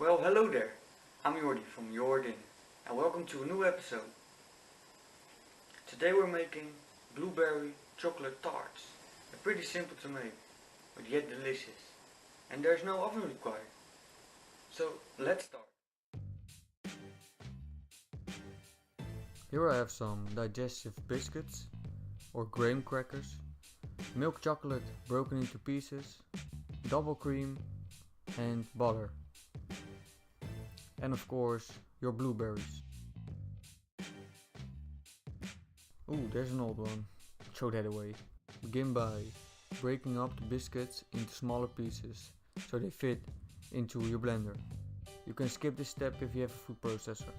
Well, hello there. I'm Jordi from JorDinner and welcome to a new episode. Today we're making blueberry chocolate tarts. They're pretty simple to make, but yet delicious. And there's no oven required. So let's start. Here I have some digestive biscuits or graham crackers, milk chocolate broken into pieces, double cream and butter. And of course your blueberries. Ooh, there's an old one. Throw that away. Begin by breaking up the biscuits into smaller pieces so they fit into your blender. You can skip this step if you have a food processor.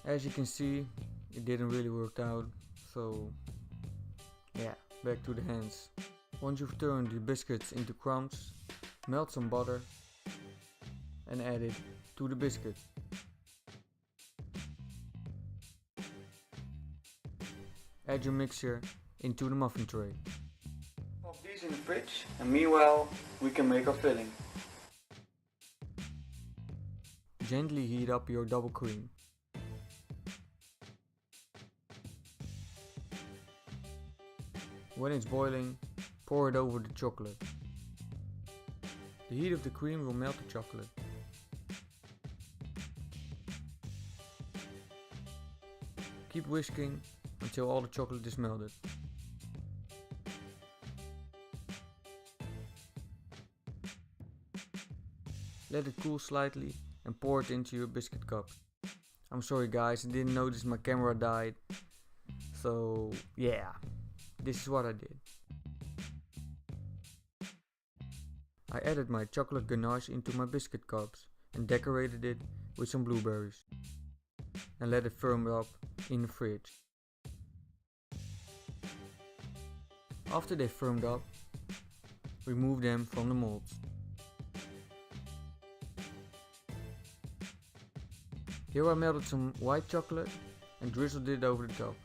As you can see, it didn't really work out, so yeah, back to the hands. Once you've turned the biscuits into crumbs, melt some butter and add it to the biscuit. Add your mixture into the muffin tray. Pop these in the fridge and meanwhile we can make our filling. Gently heat up your double cream. When it's boiling, pour it over the chocolate. The heat of the cream will melt the chocolate. Keep whisking until all the chocolate is melted. Let it cool slightly and pour it into your biscuit cup. I'm sorry guys, I didn't notice my camera died. So yeah, this is what I did. I added my chocolate ganache into my biscuit cups and decorated it with some blueberries. And let it firm up in the fridge. After they firmed up, remove them from the molds. Here I melted some white chocolate and drizzled it over the top.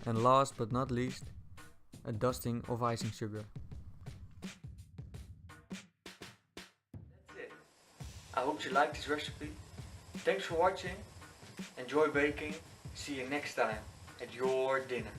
And last but not least, a dusting of icing sugar. That's it. I hope you liked this recipe. Thanks for watching. Enjoy baking. See you next time at your dinner.